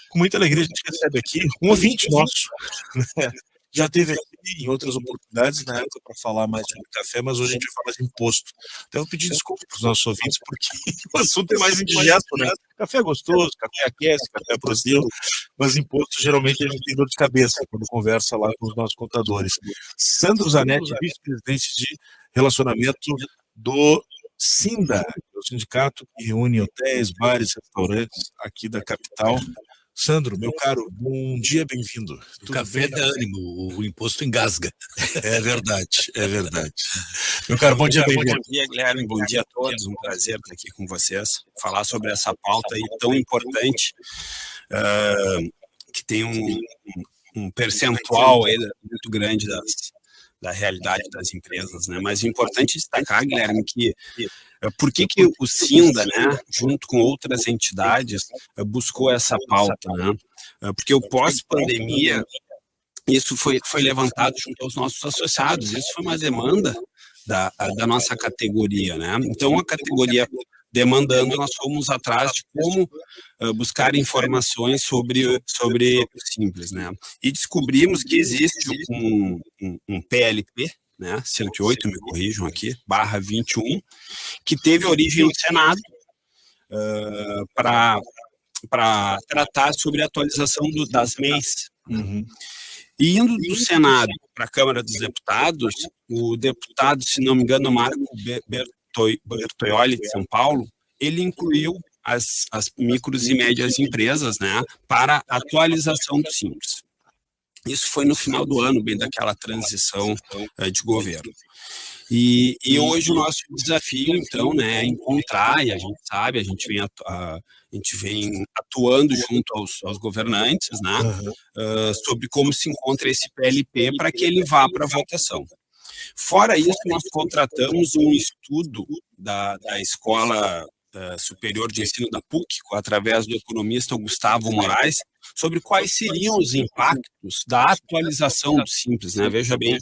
Com muita alegria a gente recebe aqui um ouvinte nosso, né? Já teve aqui em outras oportunidades na época para falar mais sobre café, mas hoje a gente vai falar de imposto. Então eu vou pedir desculpa para os nossos ouvintes, porque o assunto é mais indigesto, né? Café é gostoso, café aquece, café aproxima, mas imposto geralmente a gente tem dor de cabeça quando conversa lá com os nossos contadores. Sandro Zanetti, vice-presidente de relacionamento do SINDA, o sindicato que reúne hotéis, bares, restaurantes aqui da capital. Sandro, meu caro, bom dia, bem-vindo. O café dá ânimo, o imposto engasga. É verdade, é verdade. Meu caro, bom dia, bem-vindo. Bom dia, Guilherme, bom dia a todos, um prazer estar aqui com vocês, falar sobre essa pauta aí tão importante, que tem um percentual aí muito grande da realidade das empresas, né? Mas é importante destacar, Guilherme, que por que o SINDA, né, junto com outras entidades, buscou essa pauta, né? Porque o pós-pandemia, isso foi levantado junto aos nossos associados, isso foi uma demanda da nossa categoria, né? Então, a categoria demandando, nós fomos atrás de como buscar informações sobre o Simples, né? E descobrimos que existe um PLP, né, 108, me corrijam aqui, /21, que teve origem no Senado para tratar sobre a atualização das MEIs. Uhum. E indo do Senado para a Câmara dos Deputados, o deputado, se não me engano, Marco Bertoioli, de São Paulo, ele incluiu as micros e médias empresas, né, para a atualização do Simples. Isso foi no final do ano, bem daquela transição de governo. E hoje o nosso desafio, então, né, é encontrar, e a gente sabe, a gente vem atuando junto aos governantes, né, sobre como se encontra esse PLP para que ele vá para a votação. Fora isso, nós contratamos um estudo da Escola Superior de Ensino da PUC, através do economista Gustavo Moraes, sobre quais seriam os impactos da atualização do Simples, né? Veja bem,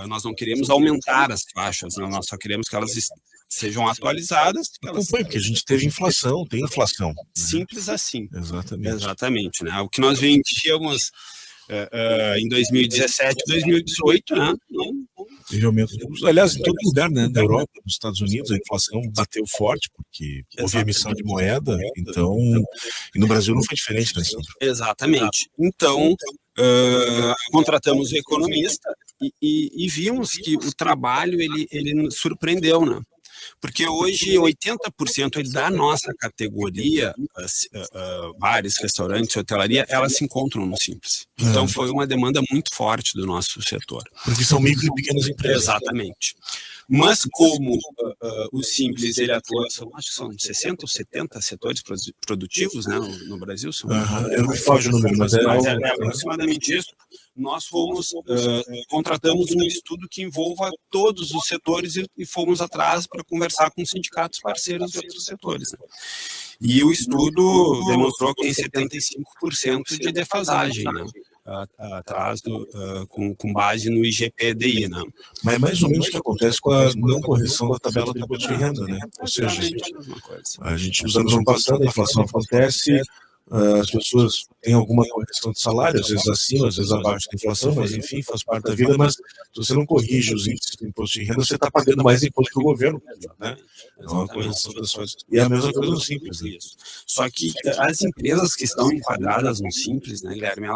nós não queremos aumentar as taxas, né? Nós só queremos que elas sejam atualizadas. Porque a gente teve inflação, tem inflação. Simples assim. Exatamente. Exatamente, né? O que nós vendíamos em 2017, 2018, né? Teve aumento. Aliás, em todo lugar, né? Na Europa, nos Estados Unidos, a inflação bateu forte, porque houve emissão de moeda, então, e no Brasil não foi diferente, né, Sandro? Exatamente. Então, contratamos o economista e vimos que o trabalho, ele surpreendeu, né? Porque hoje 80% da nossa categoria, bares, restaurantes, hotelaria, elas se encontram no Simples. Então foi uma demanda muito forte do nosso setor. Porque são micro e pequenas empresas. Exatamente. Mas como o Simples, ele atua, acho que são 60 ou 70 setores produtivos, né, no Brasil. Eu não me foge o número, mas é aproximadamente isso. Nós contratamos um estudo que envolva todos os setores e fomos atrás para conversar com sindicatos parceiros de outros setores, né? E o estudo demonstrou que tem 75% de defasagem, né? Atrás com base no IGPDI, né? Mas é mais ou menos o que acontece com a não correção da tabela do imposto de renda, né? Ou seja, a gente, nos anos passando, a inflação acontece, as pessoas têm alguma correção de salário, às vezes acima, às vezes abaixo da inflação, mas enfim, faz parte da vida, mas se você não corrige os índices do imposto de renda, você está pagando mais imposto que o governo, né? É uma correção das coisas. E é a mesma coisa no Simples, né? Só que as empresas que estão enquadradas no Simples, né, Guilherme,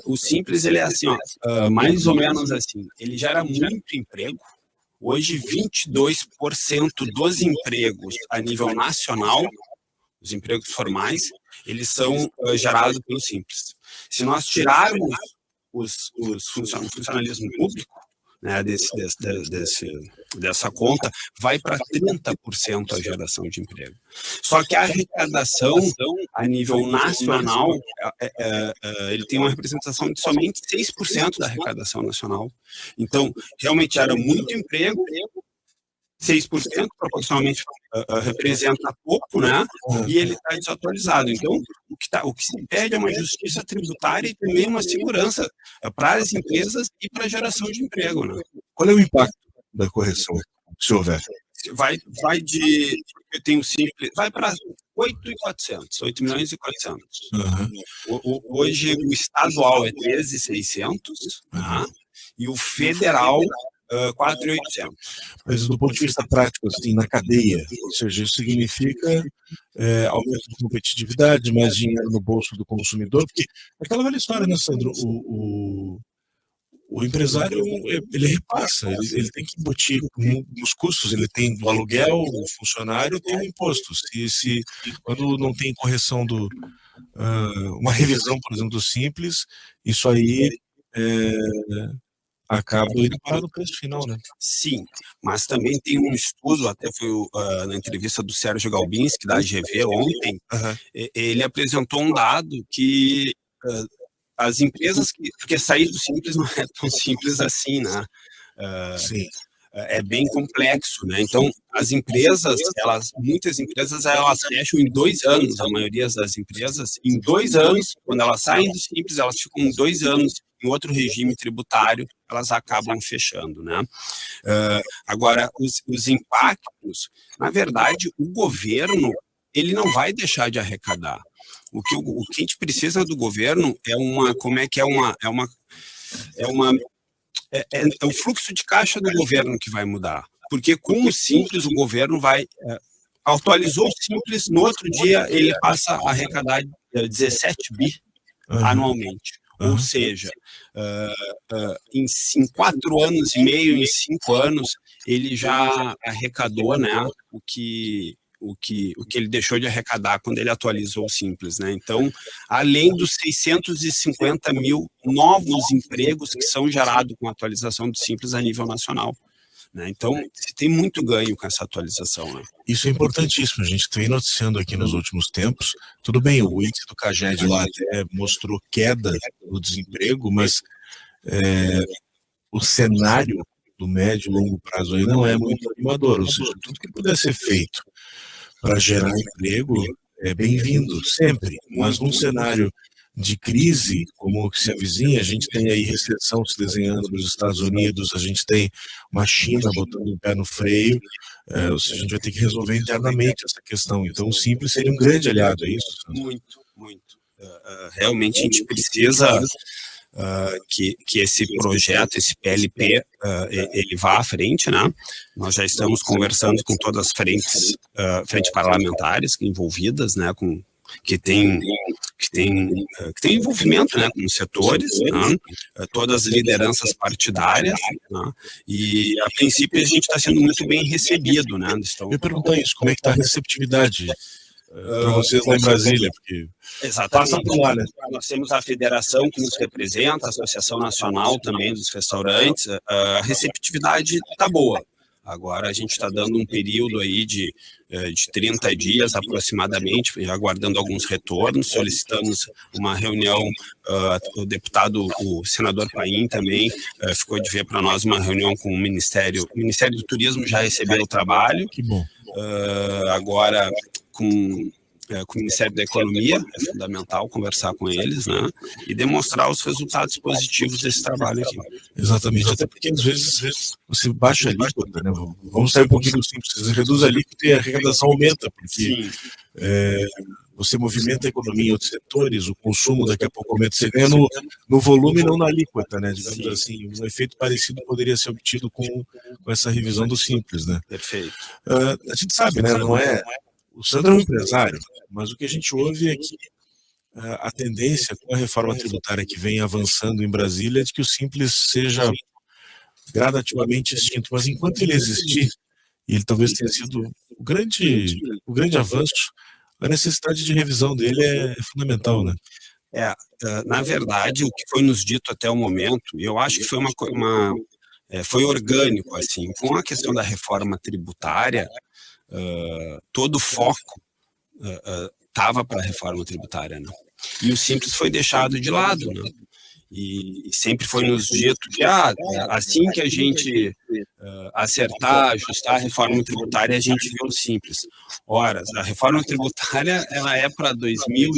o Simples, ele é assim, mais ou menos assim, ele gera muito emprego. Hoje, 22% dos empregos a nível nacional, os empregos formais, eles são gerados pelo Simples. Se nós tirarmos o funcionalismo público, né, dessa conta, vai para 30% a geração de emprego. Só que a arrecadação a nível nacional, ele tem uma representação de somente 6% da arrecadação nacional. Então, realmente era muito emprego, 6% proporcionalmente representa pouco, né? E ele está desatualizado. Então, o que se pede é uma justiça tributária e também uma segurança para as empresas e para a geração de emprego, né? Qual é o impacto da correção, se houver? Vai de, eu tenho simples, vai para 8 milhões e 400. Uhum. Hoje o estadual é 13.600, tá? E o federal 4.800. Mas do ponto de vista prático, assim, na cadeia, ou seja, isso significa aumento de competitividade, mais dinheiro no bolso do consumidor, porque aquela velha história, né, Sandro? O empresário, ele repassa, ele tem que embutir nos custos, ele tem o aluguel, o funcionário tem o imposto. Quando não tem correção uma revisão, por exemplo, do Simples, isso aí acaba indo parar no preço final, né? Sim, mas também tem um estudo, até foi na entrevista do Sérgio Galbinski, da AGV, ontem, ele apresentou um dado que as empresas, porque sair do Simples não é tão simples assim, né? Sim. É bem complexo, né? Então, as empresas, muitas empresas, elas fecham em 2 anos, a maioria das empresas, em 2 anos, quando elas saem do Simples, elas ficam 2 anos em outro regime tributário, elas acabam fechando, né? Agora, os impactos, na verdade, o governo, ele não vai deixar de arrecadar. O que a gente precisa do governo é o fluxo de caixa do governo que vai mudar. Porque com o Simples, o governo atualizou o Simples, no outro dia ele passa a arrecadar 17 bi anualmente. Ou seja, em 4 anos e meio, em 5 anos, ele já arrecadou, né, o que ele deixou de arrecadar quando ele atualizou o Simples, né? Então, além dos 650 mil novos empregos que são gerados com a atualização do Simples a nível nacional, né? Então, se tem muito ganho com essa atualização, né? Isso é importantíssimo. A gente vem noticiando aqui nos últimos tempos. Tudo bem, o índice do CAGED lá até mostrou queda do desemprego, mas o cenário do médio e longo prazo aí não é muito animador. Ou seja, tudo que puder ser feito para gerar emprego é bem-vindo, sempre. Mas num cenário de crise, como o que se avizinha, a gente tem aí recessão se desenhando nos Estados Unidos, a gente tem uma China botando o pé no freio, ou seja, a gente vai ter que resolver internamente essa questão. Então, o Simples seria um grande aliado, é isso? Muito, muito. Realmente a gente precisa que esse projeto, esse PLP, ele vá à frente, né? Nós já estamos conversando com todas as frentes parlamentares envolvidas, né? Que tem envolvimento, né, com os setores, né, todas as lideranças partidárias, né, e a princípio a gente está sendo muito bem recebido, né? Eu ia perguntar isso, como é que está a receptividade para vocês lá em Brasília? Porque exatamente. Passa por lá, né? Nós temos a federação que nos representa, a Associação Nacional também dos Restaurantes, a receptividade está boa. Agora a gente está dando um período aí de 30 dias aproximadamente, aguardando alguns retornos, solicitamos uma reunião, o senador Paim também ficou de ver para nós uma reunião com o Ministério do Turismo, já recebeu o trabalho. Que bom. Agora com o Ministério da Economia, é fundamental conversar com eles, né, e demonstrar os resultados positivos desse trabalho aqui. Exatamente, até porque às vezes você baixa a alíquota, né? Vamos sair um pouquinho do Simples, você reduz a alíquota e a arrecadação aumenta, porque você movimenta a economia em outros setores, o consumo daqui a pouco aumenta, você ganha no volume e não na alíquota, né? Digamos assim, um efeito parecido poderia ser obtido com essa revisão do Simples, né? Perfeito. A gente sabe, né? Não é... O Sandro é um empresário, mas o que a gente ouve é que a tendência com a reforma tributária que vem avançando em Brasília é de que o Simples seja gradativamente extinto. Mas enquanto ele existir, e ele talvez tenha sido o grande avanço, a necessidade de revisão dele é fundamental, né? Na verdade, o que foi nos dito até o momento, eu acho que foi foi orgânico, assim, com a questão da reforma tributária. Todo o foco estava para a reforma tributária, né? E o Simples foi deixado de lado, né? E sempre foi nos dito que assim que a gente acertar, ajustar a reforma tributária, a gente vê o Simples. Ora, a reforma tributária ela é para 2000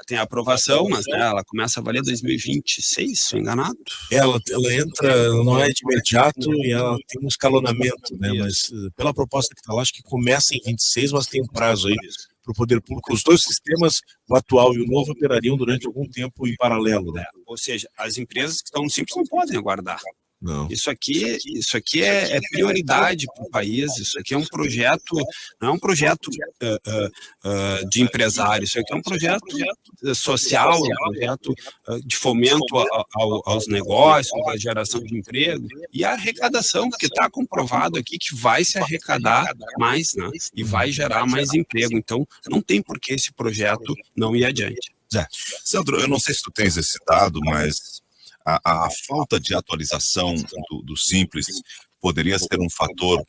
tem a aprovação, mas né, ela começa a valer 2026, sou enganado? Ela entra, não é de imediato e ela tem um escalonamento, né? Mas pela proposta que está lá, acho que começa em 26, mas tem um prazo aí para o poder público. Os dois sistemas, o atual e o novo, operariam durante algum tempo em paralelo, né? Ou seja, as empresas que estão no Simples não podem aguardar. Não. Isso aqui é prioridade para o país, isso aqui é um projeto, não é um projeto de empresário, isso aqui é um projeto social, é um projeto de fomento aos negócios, à geração de emprego, e a arrecadação, porque está comprovado aqui que vai se arrecadar mais, né, e vai gerar mais emprego, então não tem por que esse projeto não ir adiante. Zé, Sandro, eu não sei se tu tens esse dado, mas a falta de atualização do Simples poderia ser um fator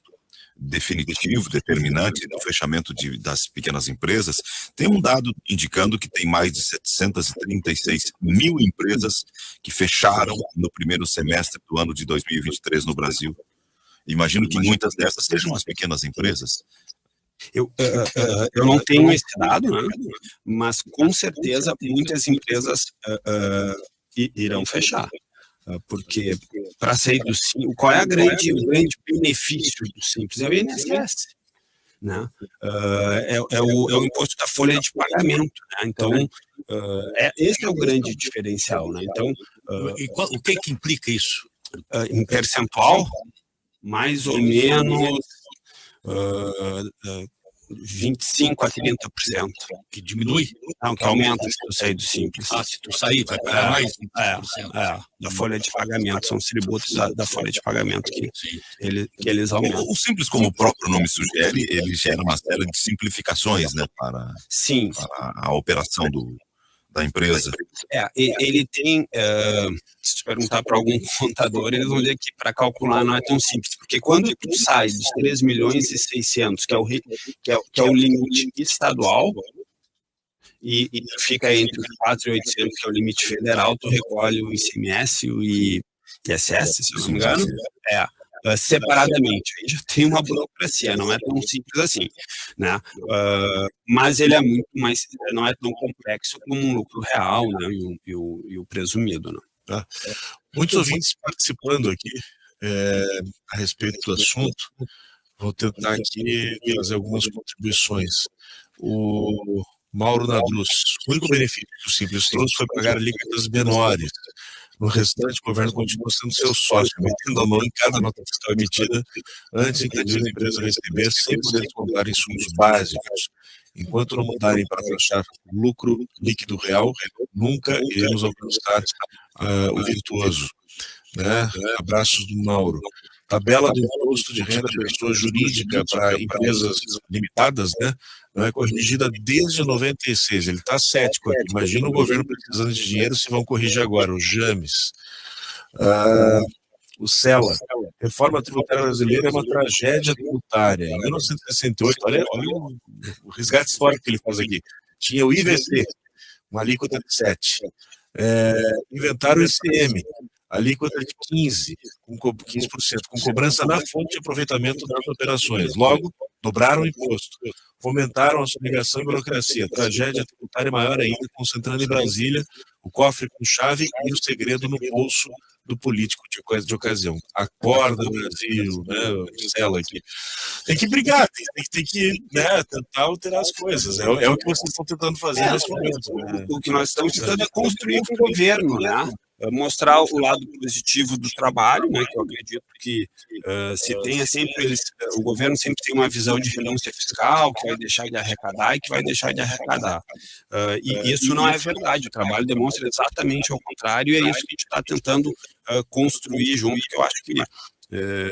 definitivo, determinante no fechamento das pequenas empresas. Tem um dado indicando que tem mais de 736 mil empresas que fecharam no primeiro semestre do ano de 2023 no Brasil. Imagino que muitas dessas sejam as pequenas empresas. Eu não tenho esse dado, né? Mas com certeza muitas empresas irão fechar, porque para sair do Simples, qual é o grande benefício do Simples? É o INSS, né? É o imposto da folha de pagamento, né? Então, esse é o grande diferencial, né? Então, o que implica isso? Em percentual, mais ou menos 25% a 30%. Que diminui? Não, que aumenta se tu sair do Simples. Se tu sair, vai pagar mais? Da folha de pagamento, são os tributos da folha de pagamento que eles aumentam. O Simples, como o próprio nome sugere, ele gera uma série de simplificações, né, para a operação da empresa. Ele tem, se tu perguntar para algum contador, eles vão dizer que para calcular não é tão simples, porque quando tu sai dos 3.600.000, que é o limite estadual, e fica entre os 4.800, que é o limite federal, tu recolhe o ICMS e o ISS, se eu não me engano, separadamente. Aí já tem uma burocracia, não é tão simples assim, né? Mas ele é muito mais, não é tão complexo como um lucro real, né? E o presumido, né? Muitos ouvintes participando aqui a respeito do assunto. Vou tentar aqui fazer algumas contribuições. O Mauro Nadruz, o único benefício que o Simples trouxe foi pagar alíquotas menores. No restante, o governo continua sendo seu sócio, metendo a mão em cada nota fiscal emitida antes de que a empresa receber, sem poder comprar insumos básicos. Enquanto não mudarem para taxar lucro líquido real, nunca iremos alcançar o virtuoso. Né? Abraços do Mauro. Tabela do imposto de renda pessoa jurídica para empresas limitadas, né? Não é corrigida desde 96. Ele está cético aqui. Imagina o governo precisando de dinheiro, se vão corrigir agora. O James. O Sela. Reforma tributária brasileira é uma tragédia tributária. Em 1968, olha o resgate histórico que ele faz aqui. Tinha o IVC, uma alíquota de 7%. Inventaram o ICM, alíquota de 15%, com cobrança na fonte de aproveitamento das operações. Logo, dobraram o imposto, fomentaram a sonegação e burocracia. Tragédia tributária maior ainda, concentrando em Brasília o cofre com chave e o segredo no bolso do político de ocasião. Acorda, Brasil, né, Marcelo aqui. Tem que brigar, tem que né, tentar alterar as coisas. É o que vocês estão tentando fazer nesse momento. Né? O que nós estamos tentando é construir um governo, né? Mostrar o lado positivo do trabalho, né, que eu acredito que se tenha sempre o governo sempre tem uma visão de renúncia fiscal, que vai deixar de arrecadar e que vai deixar de arrecadar. E isso não é verdade, o trabalho demonstra exatamente o contrário, e é isso que a gente está tentando construir junto, que eu acho que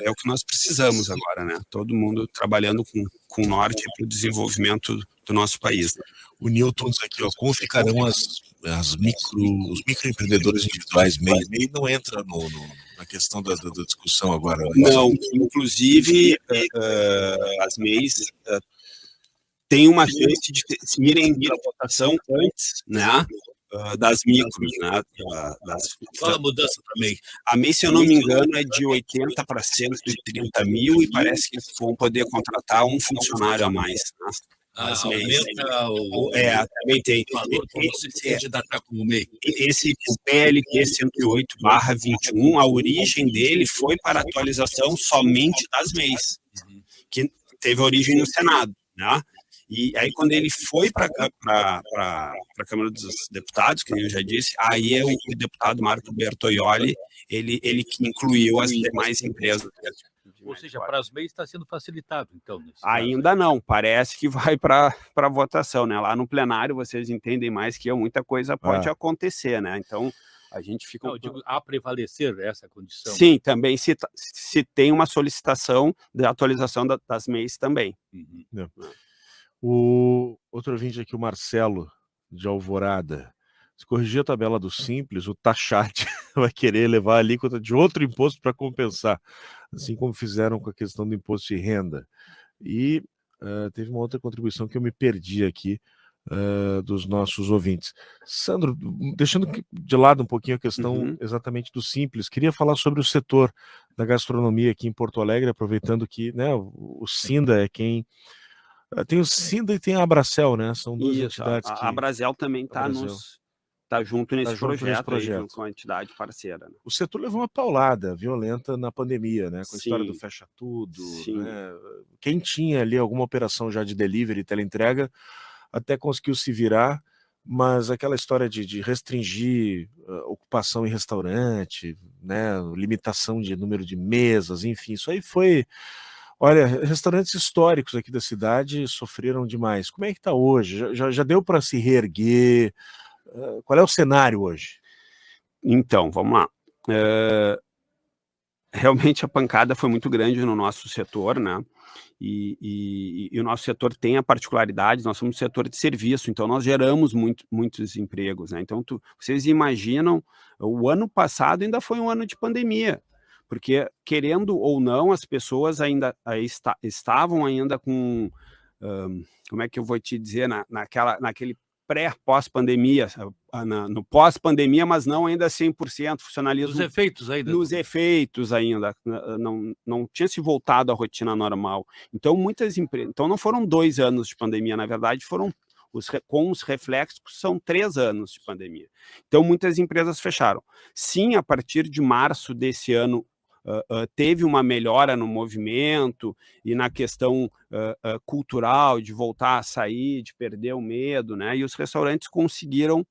é o que nós precisamos agora, né? Todo mundo trabalhando com o norte para o desenvolvimento do nosso país. O Newton diz aqui, como ficarão os microempreendedores individuais? MEI não entra na questão da discussão agora. Não, inclusive as MEIs têm uma chance de irem para a votação antes, né? Das micros, né? Qual a mudança para a MEI? A MEI, se eu não me engano, é de 80 para 130 mil e parece que vão poder contratar um funcionário a mais, né? Aumenta também tem. Valor para você se candidatar como MEI. O PLQ 108/21, a origem dele foi para a atualização somente das MEIs, que teve origem no Senado, né? E aí, quando ele foi para a Câmara dos Deputados, que eu já disse, aí é o deputado Marco Bertoioli, ele que incluiu as demais empresas. Ou seja, para as MEIs está sendo facilitado, então. Ainda não, parece que vai para a votação, né? Lá no plenário, vocês entendem mais que eu, muita coisa pode acontecer, né? Então, a gente fica... Não, eu digo, a prevalecer essa condição. Sim, também se tem uma solicitação de atualização das MEIs também. Uhum. O outro ouvinte aqui, o Marcelo, de Alvorada. Se corrigir a tabela do Simples, o taxate vai querer levar a alíquota de outro imposto para compensar, assim como fizeram com a questão do imposto de renda. E teve uma outra contribuição que eu me perdi aqui dos nossos ouvintes. Sandro, deixando de lado um pouquinho a questão exatamente do Simples, queria falar sobre o setor da gastronomia aqui em Porto Alegre, aproveitando que, né, o Sinda é quem... Tem o Sinda e tem a Abracel, né? São duas entidades que... A Abracel também está junto nesse projeto. Aí, com a entidade parceira. Né? O setor levou uma paulada violenta na pandemia, né? Com a história do fecha tudo. Né? Quem tinha ali alguma operação já de delivery, teleentrega, até conseguiu se virar, mas aquela história de restringir ocupação em restaurante, né? Limitação de número de mesas, enfim, isso aí foi... Olha, restaurantes históricos aqui da cidade sofreram demais. Como é que está hoje? Já deu para se reerguer? Qual é o cenário hoje? Então, vamos lá. Realmente a pancada foi muito grande no nosso setor, né? E o nosso setor tem a particularidade, nós somos um setor de serviço, então nós geramos muitos empregos, né? Então, vocês imaginam, o ano passado ainda foi um ano de pandemia, porque, querendo ou não, as pessoas ainda estavam ainda com, como é que eu vou te dizer, naquele pré-pós-pandemia, no pós-pandemia, mas não ainda 100% funcionalismo. Nos efeitos ainda. Nos efeitos ainda, não tinha se voltado à rotina normal. Então, muitas empresas... Então, não foram 2 anos de pandemia, na verdade, foram... com os reflexos, são 3 anos de pandemia. Então, muitas empresas fecharam. Sim, a partir de março desse ano, teve uma melhora no movimento e na questão cultural, de voltar a sair, de perder o medo, né? E os restaurantes conseguiram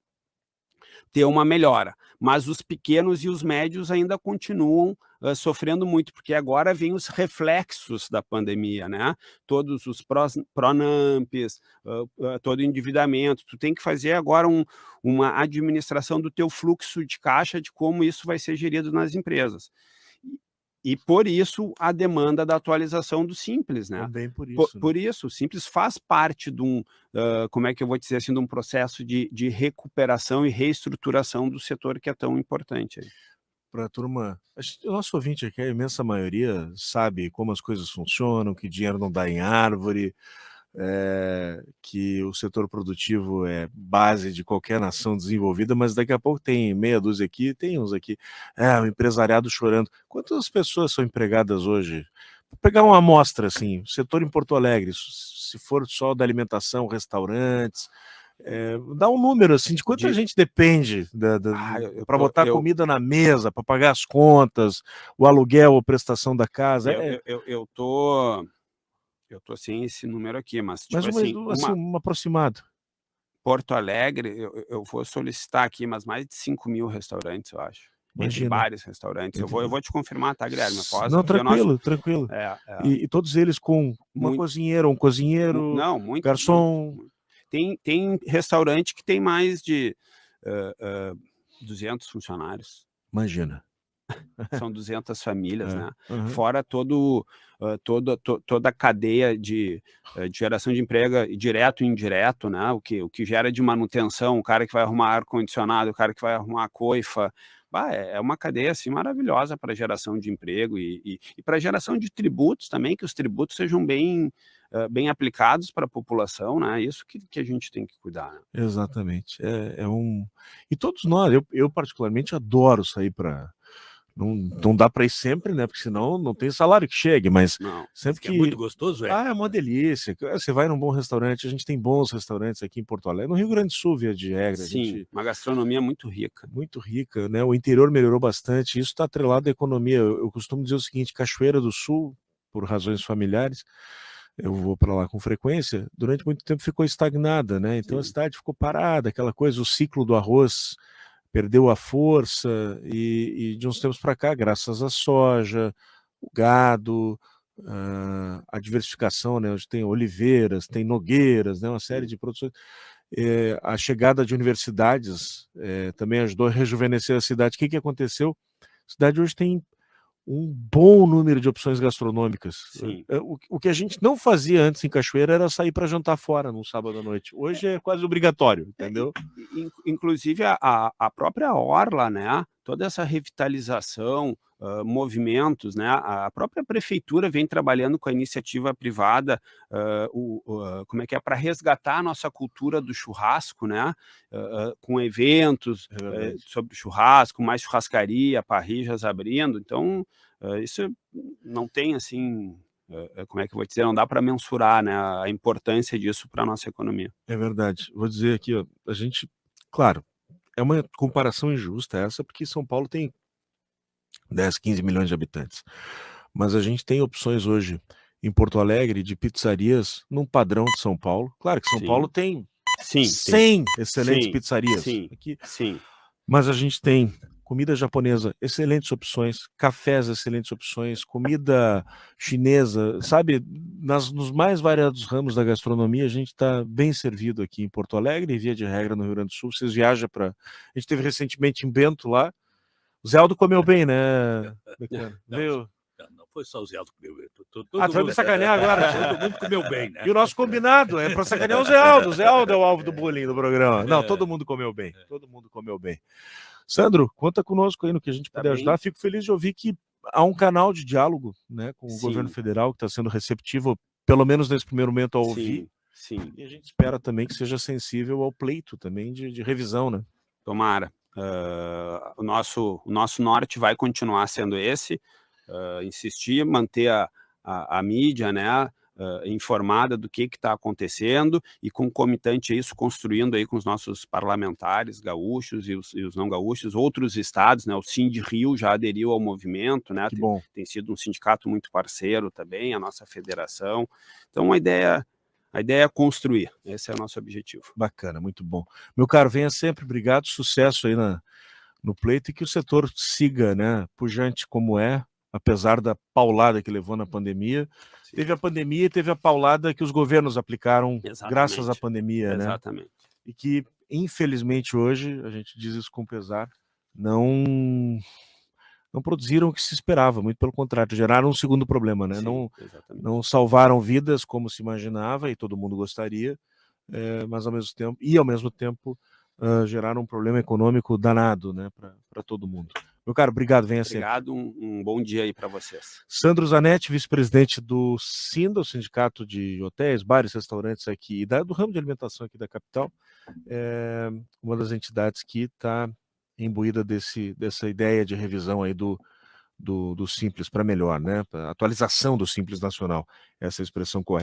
ter uma melhora, mas os pequenos e os médios ainda continuam sofrendo muito, porque agora vem os reflexos da pandemia, né? Todos os Pronamps, todo o endividamento, tu tem que fazer agora uma administração do teu fluxo de caixa, de como isso vai ser gerido nas empresas. E por isso a demanda da atualização do Simples, né? Também por isso. Por isso, o Simples faz parte de um, como é que eu vou dizer assim, de um processo de recuperação e reestruturação do setor que é tão importante. Para a turma, o nosso ouvinte aqui, a imensa maioria, sabe como as coisas funcionam, que dinheiro não dá em árvore, que o setor produtivo é base de qualquer nação desenvolvida, mas daqui a pouco tem meia dúzia aqui, tem uns aqui, o empresariado chorando. Quantas pessoas são empregadas hoje? Vou pegar uma amostra, assim, setor em Porto Alegre, se for só da alimentação, restaurantes, dá um número, assim, de quanta gente depende para botar comida na mesa, para pagar as contas, o aluguel, a prestação da casa. Eu tô sem esse número aqui, mas tipo um aproximado. Porto Alegre, eu vou solicitar aqui, mas mais de 5.000 restaurantes, eu acho. Entre vários restaurantes. Eu vou te confirmar, tá, Guilherme? Não, tranquilo. E todos eles com uma cozinheira, um cozinheiro, garçom. Tem restaurante que tem mais de 200 funcionários. Imagina. São 200 famílias, né? Fora toda a cadeia de geração de emprego, direto e indireto, né? O que gera de manutenção, o cara que vai arrumar ar-condicionado, o cara que vai arrumar coifa. É uma cadeia assim, maravilhosa para geração de emprego e para geração de tributos também, que os tributos sejam bem aplicados para a população, né? Isso que a gente tem que cuidar. Né? Exatamente. E todos nós, eu particularmente adoro sair para... Não dá para ir sempre, né? Porque senão não tem salário que chegue, mas sempre que... É muito gostoso, é uma delícia. Você vai num bom restaurante, a gente tem bons restaurantes aqui em Porto Alegre, no Rio Grande do Sul, via de regra. Sim, uma gastronomia muito rica. Muito rica, né? O interior melhorou bastante, isso está atrelado à economia. Eu costumo dizer o seguinte, Cachoeira do Sul, por razões familiares, eu vou para lá com frequência, durante muito tempo ficou estagnada, né? Então a cidade ficou parada, aquela coisa, o ciclo do arroz perdeu a força e de uns tempos para cá, graças à soja, o gado, a diversificação, né? Onde tem oliveiras, tem nogueiras, né? Uma série de produções. A chegada de universidades também ajudou a rejuvenescer a cidade. O que aconteceu? A cidade hoje tem um bom número de opções gastronômicas. Sim. O que a gente não fazia antes em Cachoeira era sair para jantar fora num sábado à noite. Hoje é quase obrigatório, entendeu? Inclusive a própria orla, né? Toda essa revitalização, movimentos, né? A própria prefeitura vem trabalhando com a iniciativa privada, como é que é, para resgatar a nossa cultura do churrasco, né? Com eventos sobre churrasco, mais churrascaria, parrijas abrindo. Então, isso não tem assim, como é que eu vou dizer, não dá para mensurar, né? A importância disso para a nossa economia. É verdade. Vou dizer aqui, ó, a gente, claro, é uma comparação injusta essa, porque São Paulo tem 10, 15 milhões de habitantes. Mas a gente tem opções hoje em Porto Alegre de pizzarias num padrão de São Paulo. Claro que São Paulo tem 100 excelentes pizzarias. Aqui. Sim. Mas a gente tem comida japonesa, excelentes opções, cafés, excelentes opções, comida chinesa, sabe? Nos mais variados ramos da gastronomia, a gente está bem servido aqui em Porto Alegre, e via de regra no Rio Grande do Sul. Vocês viajam para... A gente teve recentemente em Bento lá. O Zé Aldo comeu bem, né? Veio... Não foi só o Zé Aldo que comeu bem. Tu vai me sacanear agora? Todo mundo comeu bem, né? E o nosso combinado é para sacanear o Zé Aldo. O Zé Aldo é o alvo do bullying do programa. Não, todo mundo comeu bem. Todo mundo comeu bem. Sandro, conta conosco aí no que a gente puder ajudar. Fico feliz de ouvir que há um canal de diálogo, né, com o governo federal que está sendo receptivo, pelo menos nesse primeiro momento, a ouvir. Sim. E a gente espera também que seja sensível ao pleito também de revisão, né? Tomara. O nosso norte vai continuar sendo esse, insistir, manter a mídia, né, informada do que está acontecendo e concomitante a isso, construindo aí com os nossos parlamentares gaúchos e os não gaúchos, outros estados, né, o Sindrio já aderiu ao movimento, né, tem sido um sindicato muito parceiro também, a nossa federação. Então a ideia é construir, esse é o nosso objetivo. Bacana, muito bom. Meu caro, venha sempre, obrigado, sucesso aí no pleito e que o setor siga, né, pujante como é, apesar da paulada que levou na pandemia. Sim. Teve a pandemia e teve a paulada que os governos aplicaram graças à pandemia, né? Exatamente. E que, infelizmente, hoje, a gente diz isso com pesar, não produziram o que se esperava, muito pelo contrário, geraram um segundo problema, né? Sim, não salvaram vidas como se imaginava e todo mundo gostaria, mas ao mesmo tempo geraram um problema econômico danado, né, para todo mundo. Meu caro, obrigado, venha sempre. Obrigado, um bom dia aí para vocês. Sandro Zanetti, vice-presidente do SINDA, o Sindicato de Hotéis, Bares, Restaurantes aqui, do ramo de alimentação aqui da capital, uma das entidades que está imbuída dessa ideia de revisão aí do Simples para melhor, né? A atualização do Simples Nacional, essa expressão correta.